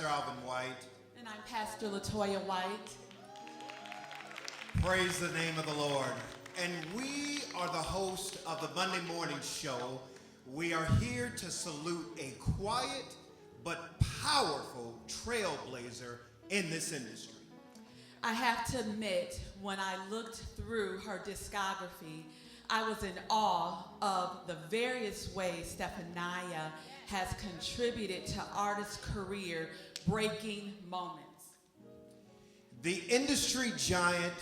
Pastor Alvin White. And I'm Pastor Latoya White. Praise the name of the Lord. And we are the host of the Monday morning show. We are here to salute a quiet but powerful trailblazer in this industry. I have to admit, when I looked through her discography, I was in awe of the various ways Stephania has contributed to artists' career breaking moments. The industry giant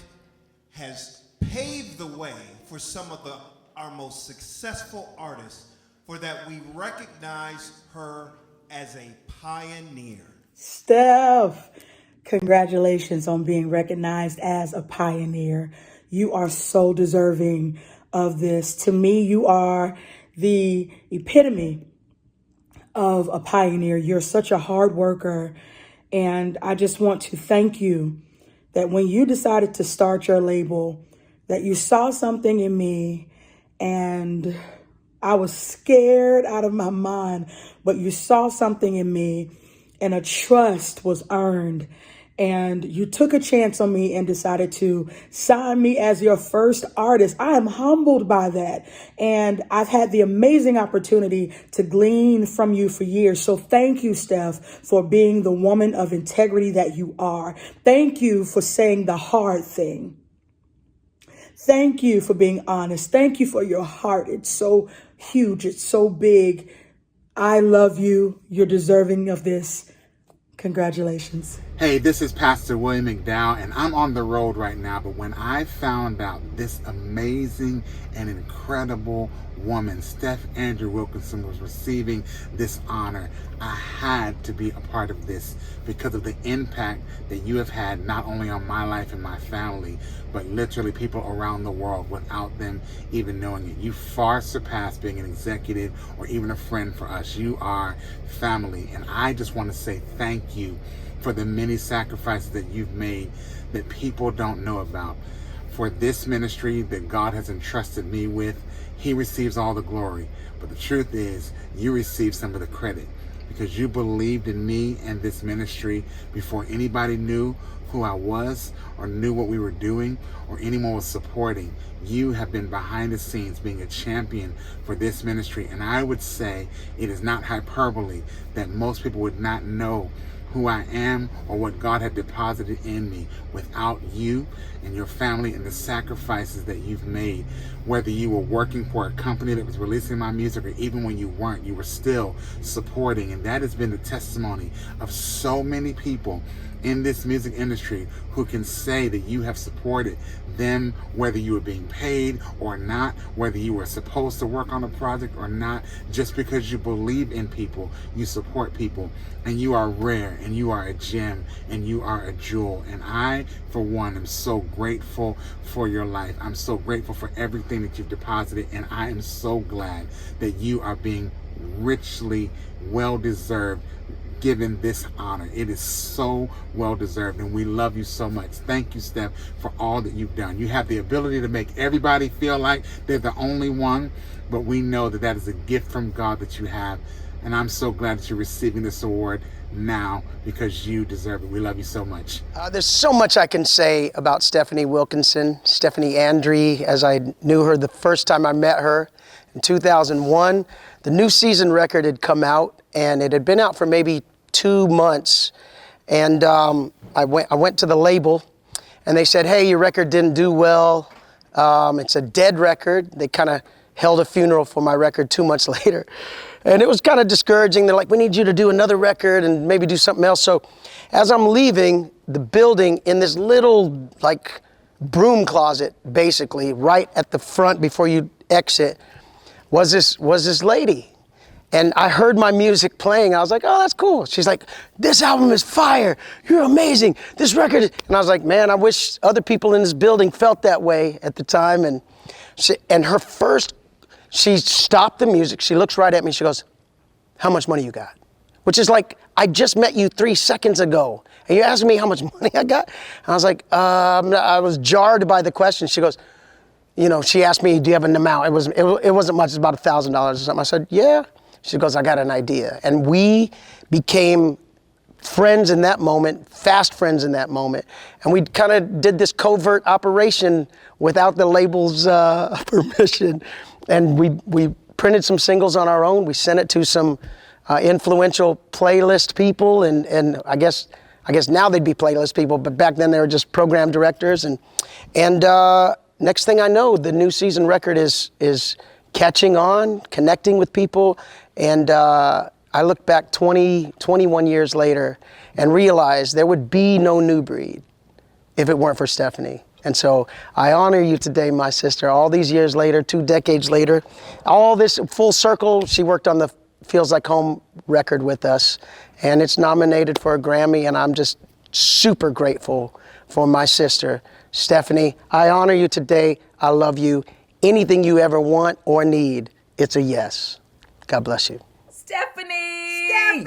has paved the way for some of our most successful artists, for that we recognize her as a pioneer. Steph, congratulations on being recognized as a pioneer. You are so deserving of this. To me, you are the epitome of a pioneer. You're such a hard worker. And I just want to thank you that when you decided to start your label, that you saw something in me, and I was scared out of my mind, but you saw something in me and a trust was earned. And you took a chance on me and decided to sign me as your first artist. I am humbled by that. And I've had the amazing opportunity to glean from you for years. So thank you, Steph, for being the woman of integrity that you are. Thank you for saying the hard thing. Thank you for being honest. Thank you for your heart. It's so huge. It's so big. I love you. You're deserving of this. Congratulations. Hey, this is Pastor William McDowell, and I'm on the road right now. But when I found out this amazing and incredible woman, Andry Wilkinson, was receiving this honor, I had to be a part of this because of the impact that you have had not only on my life and my family, but literally people around the world without them even knowing it. You far surpass being an executive or even a friend for us. You are family, and I just want to say thank you for the many sacrifices that you've made that people don't know about. For this ministry that God has entrusted me with, He receives all the glory. But the truth is, you receive some of the credit because you believed in me and this ministry before anybody knew who I was or knew what we were doing or anyone was supporting. You have been behind the scenes being a champion for this ministry. And I would say it is not hyperbole that most people would not know who I am or what God had deposited in me without you and your family and the sacrifices that you've made. Whether you were working for a company that was releasing my music or even when you weren't, you were still supporting. And that has been the testimony of so many people in this music industry who can say that you have supported them, whether you were being paid or not, whether you were supposed to work on a project or not. Just because you believe in people, you support people, and you are rare, and you are a gem, and you are a jewel. And I, for one, am so grateful for your life. I'm so grateful for everything that you've deposited, and I am so glad that you are being richly, well-deserved given this honor. It is so well deserved, and we love you so much. Thank you, Steph, for all that you've done. You have the ability to make everybody feel like they're the only one, but we know that that is a gift from God that you have, and I'm so glad that you're receiving this award now because you deserve it. We love you so much. There's so much I can say about Stephanie Wilkinson, Stephanie Andry, as I knew her the first time I met her in 2001. The New Season record had come out, and it had been out for maybe 2 months. And I went to the label, and they said, hey, your record didn't do well. It's a dead record. They kind of held a funeral for my record 2 months later. And it was kind of discouraging. They're like, we need you to do another record and maybe do something else. So as I'm leaving the building in this little like broom closet, basically, right at the front before you exit, was this lady. And I heard my music playing. I was like, oh, that's cool. She's like, this album is fire. You're amazing. This record is... And I was like, man, I wish other people in this building felt that way at the time. And she stopped the music. She looks right at me. She goes, how much money you got? Which is like, I just met you 3 seconds ago. And you're asking me how much money I got? And I was like, I was jarred by the question. She goes, you know, she asked me, do you have an amount? It wasn't much, it's about $1,000 or something. I said, yeah. She goes, I got an idea. And we became friends in that moment, fast friends in that moment. And we kind of did this covert operation without the label's permission. And we printed some singles on our own. We sent it to some influential playlist people, and I guess now they'd be playlist people, but back then they were just program directors. And next thing I know, the new season record is catching on, connecting with people, and I look back 21 years later and realized there would be no New Breed if it weren't for Stephanie. And so I honor you today, my sister, all these years later, 2 decades later, all this full circle. She worked on the Feels Like Home record with us, and it's nominated for a Grammy, and I'm just super grateful for my sister, Stephanie. I honor you today. I love you. Anything you ever want or need, it's a yes. God bless you. Stephanie!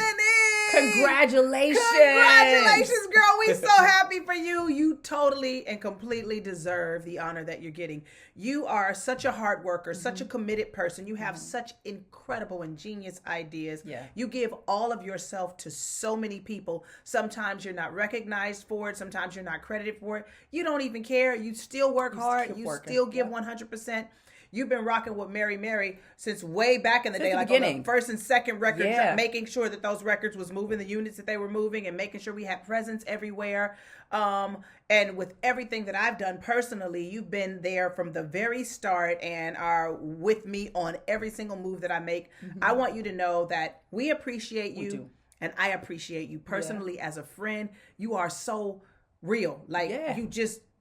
Congratulations! Congratulations, girl. We so happy for you. You totally and completely deserve the honor that you're getting. You are such a hard worker, such a committed person. You have such incredible and genius ideas. Yeah. You give all of yourself to so many people. Sometimes you're not recognized for it. Sometimes you're not credited for it. You don't even care. You still work hard. You still give 100%. You've been rocking with Mary since way back in the day, the like beginning. on the first and second records, Yeah. making sure that those records was moving the units that they were moving and making sure we had presence everywhere. And with everything that I've done personally, you've been there from the very start and are with me on every single move that I make. I want you to know that we appreciate you. do. And I appreciate you personally as a friend. You are so real. Like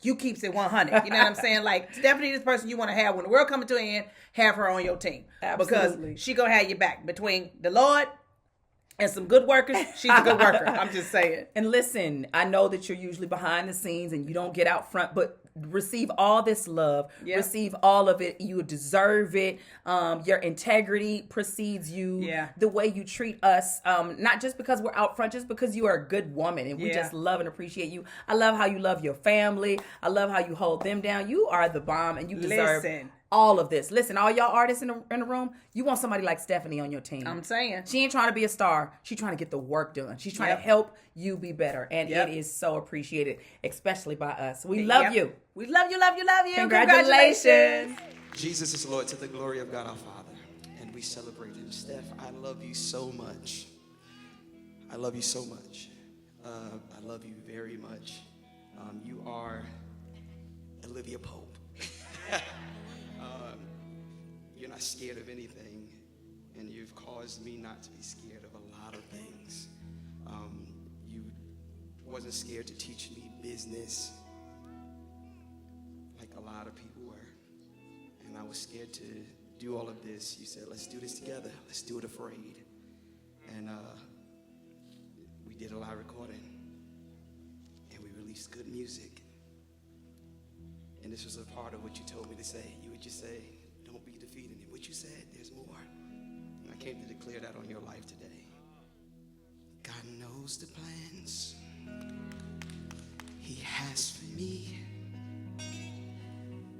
you keeps it 100. You know what I'm saying? Like Stephanie, this person you want to have when the world coming to an end, have her on your team. Absolutely. Because she gonna have your back. Between the Lord and some good workers, she's a good worker. I'm just saying. And listen, I know that you're usually behind the scenes and you don't get out front, but receive all this love. Yeah. Receive all of it. You deserve it. Your integrity precedes you. Yeah. The way you treat us, not just because we're out front, just because you are a good woman and we Yeah. just love and appreciate you. I love how you love your family. I love how you hold them down. You are the bomb and you deserve all of this. Listen, all y'all artists in the room, you want somebody like Stephanie on your team. I'm saying. She ain't trying to be a star. She's trying to get the work done. She's trying to help you be better. And it is so appreciated, especially by us. We love you. We love you, love you, love you. Congratulations. Jesus is Lord, to the glory of God our Father. And we celebrate him. Steph, I love you so much. I love you so much. I love you very much. You are Olivia Pope. You're not scared of anything, and you've caused me not to be scared of a lot of things. You wasn't scared to teach me business like a lot of people were, and I was scared to do all of this. You said, let's do this together. Let's do it afraid. And we did a live recording, and we released good music. And this was a part of what you told me to say. You would just say, don't be defeated. And what you said, there's more. And I came to declare that on your life today. God knows the plans he has for me.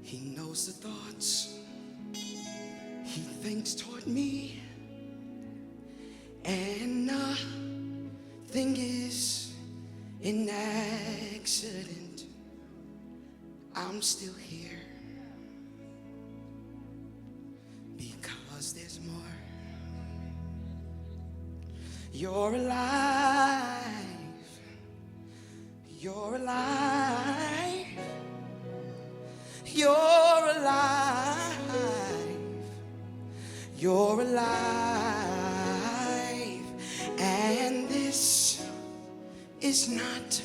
He knows the thoughts he thinks toward me. And nothing is an accident. I'm still here because there's more. You're alive. You're alive. You're alive. You're alive. And this is not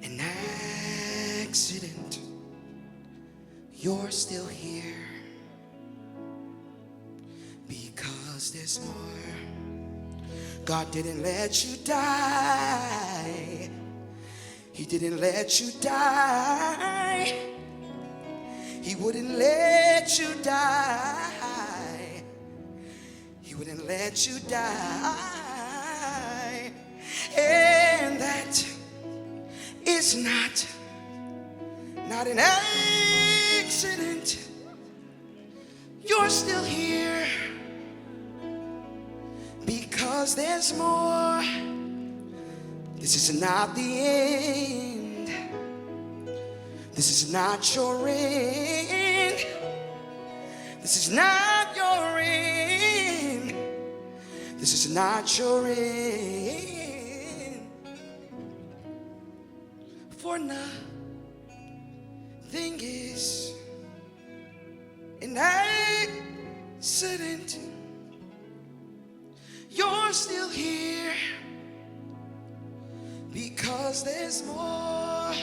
an accident. You're still here because there's more. God didn't let you die. He didn't let you die. He wouldn't let you die. He wouldn't let you die. And that is not an accident. You're still here because there's more. This is not the end. This is not your end. This is not your end. This is not your end. For nothing is an accident. You're still here because there's more.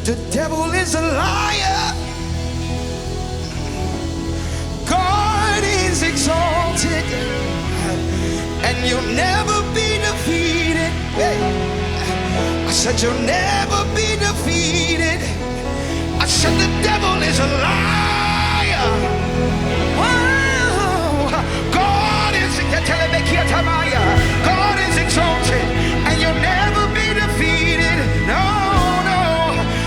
The devil is a liar. God is exalted, and you'll never be defeated. I said you'll never be defeated. I said the devil is a liar. Oh, God is exalted, and you'll never be defeated. No,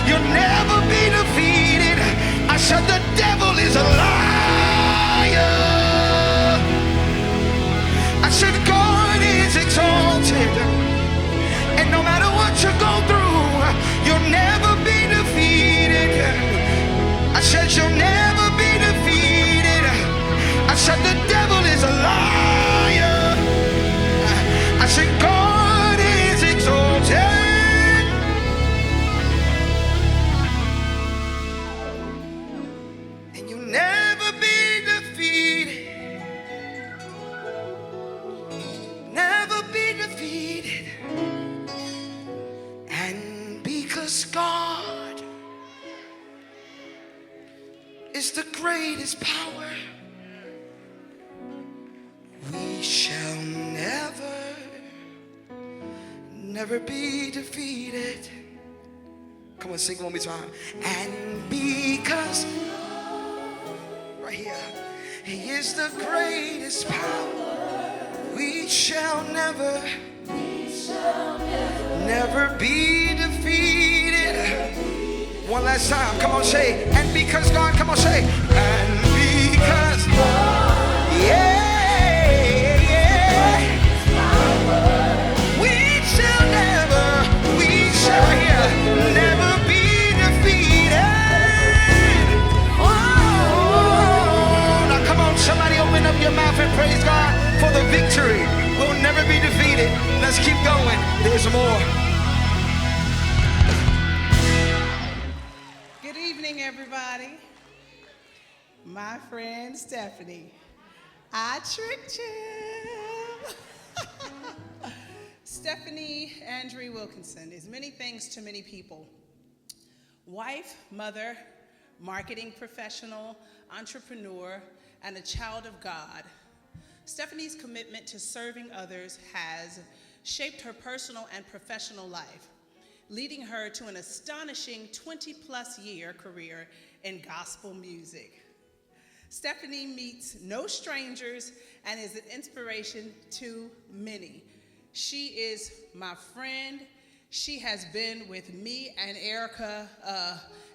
you'll never be defeated. I said the devil is a liar. I said God is exalted, and no matter what you go through, you'll never be defeated. I said you'll never be defeated. I said the devil is a liar. I said God is exalted, and you'll never be defeated. Never be defeated. And because God is the greatest power, we shall never be defeated. Come on, sing one more time. And because right here, He is the greatest power, we shall never be defeated. One last time, come on, say. And because God, come on, say. And because God, yeah. Never be defeated. Oh, now come on, somebody open up your mouth and praise God for the victory. We'll never be defeated. Let's keep going. There's more. Good evening, everybody. My friend Stephanie. I tricked you. Stephanie Andry Wilkinson is many things to many people. Wife, mother, marketing professional, entrepreneur, and a child of God. Stephanie's commitment to serving others has shaped her personal and professional life, leading her to an astonishing 20-plus year career in gospel music. Stephanie meets no strangers and is an inspiration to many. She is my friend. She has been with me and Erica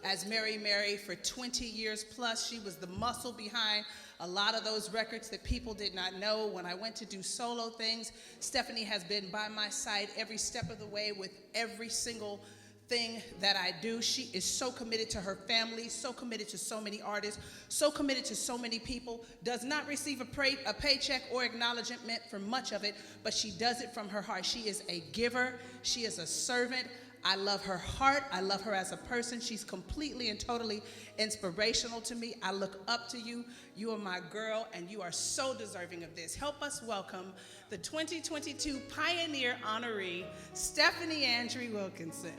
as Mary for 20 years plus. She was the muscle behind a lot of those records that people did not know. When I went to do solo things, Stephanie has been by my side every step of the way with every single thing that I do. She is so committed to her family, so committed to so many artists, so committed to so many people, does not receive a paycheck or acknowledgement for much of it, but she does it from her heart. She is a giver. She is a servant. I love her heart. I love her as a person. She's completely and totally inspirational to me. I look up to you. You are my girl, and you are so deserving of this. Help us welcome the 2022 Pioneer Honoree, Stephanie Andry Wilkinson.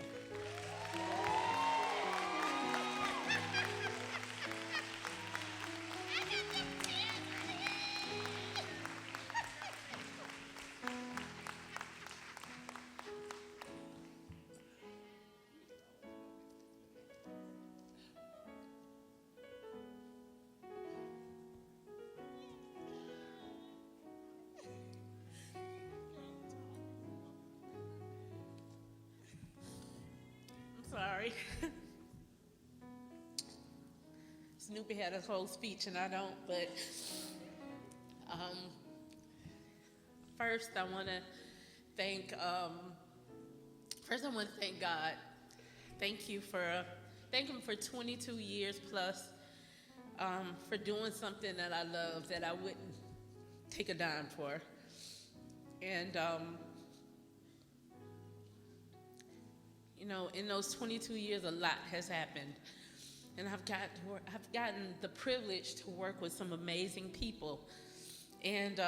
Sorry. Snoopy had a whole speech and I don't, but First, I want to thank God. Thank Him for 22 years plus, for doing something that I love that I wouldn't take a dime for. And in those 22 years, a lot has happened. And I've gotten the privilege to work with some amazing people. And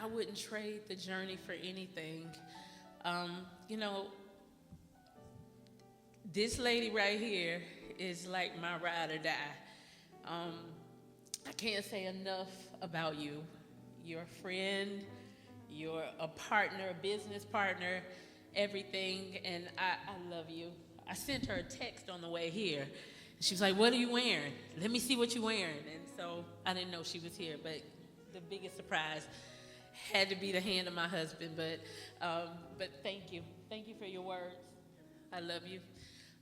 I wouldn't trade the journey for anything. This lady right here is like my ride or die. I can't say enough about you. You're a friend, you're a partner, a business partner, everything, and I love you. I sent her a text on the way here. She was like, "What are you wearing? Let me see what you're wearing." And so I didn't know she was here, but the biggest surprise had to be the hand of my husband. But thank you. Thank you for your words. I love you.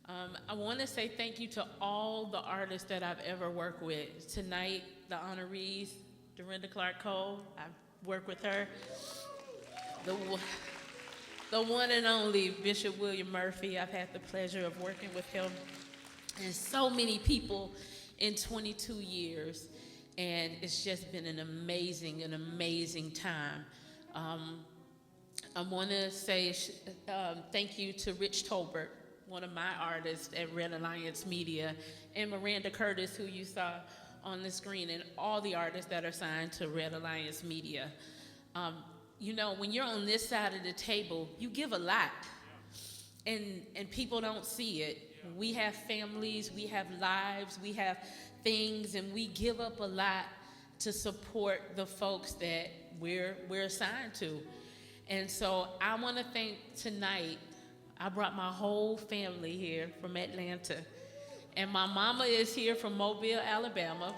I want to say thank you to all the artists that I've ever worked with. Tonight, the honorees, Dorinda Clark Cole, I've worked with her. The one and only Bishop William Murphy, I've had the pleasure of working with him. And so many people in 22 years. And it's just been an amazing time. I want to say thank you to Rich Tolbert, one of my artists at Red Alliance Media, and Miranda Curtis, who you saw on the screen, and all the artists that are signed to Red Alliance Media. When you're on this side of the table, you give a lot, and people don't see it. We have families, we have lives, we have things, and we give up a lot to support the folks that we're assigned to. And so I want to thank tonight. I brought my whole family here from Atlanta, and my mama is here from Mobile, Alabama.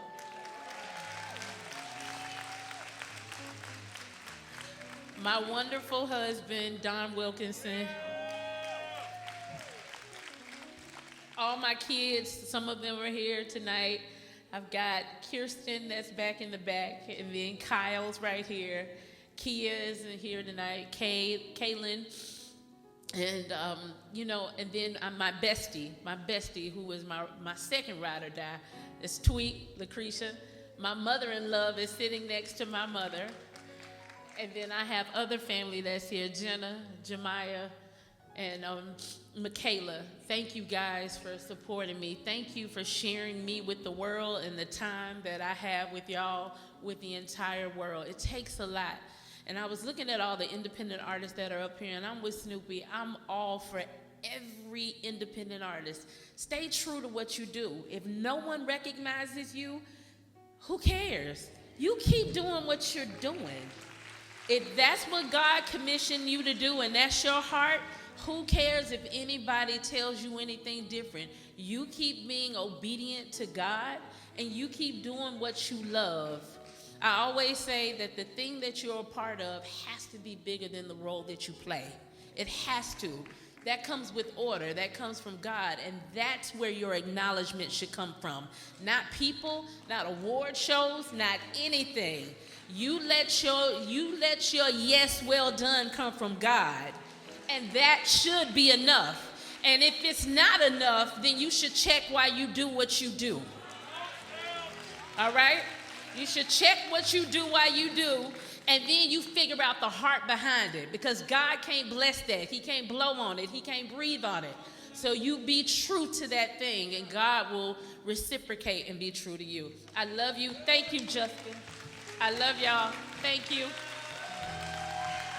My wonderful husband, Don Wilkinson. All my kids, some of them are here tonight. I've got Kirsten that's back in the back, and then Kyle's right here. Kia is here tonight, Kaylin. And, and then my bestie, who is my second ride or die, is Tweet, Lucretia. My mother-in-law is sitting next to my mother. And then I have other family that's here, Jenna, Jemiah, and Michaela. Thank you guys for supporting me. Thank you for sharing me with the world and the time that I have with y'all, with the entire world. It takes a lot. And I was looking at all the independent artists that are up here, and I'm with Snoopy. I'm all for every independent artist. Stay true to what you do. If no one recognizes you, who cares? You keep doing what you're doing. If that's what God commissioned you to do and that's your heart, who cares if anybody tells you anything different? You keep being obedient to God, and you keep doing what you love. I always say that the thing that you're a part of has to be bigger than the role that you play. It has to. That comes with order. That comes from God, and that's where your acknowledgement should come from. Not people, not award shows, not anything. You let your yes, well done come from God, and that should be enough. And if it's not enough, then you should check why you do what you do. All right? You should check what you do while you do, and then you figure out the heart behind it, because God can't bless that. He can't blow on it. He can't breathe on it. So you be true to that thing, and God will reciprocate and be true to you. I love you. Thank you, Justin. I love y'all. Thank you.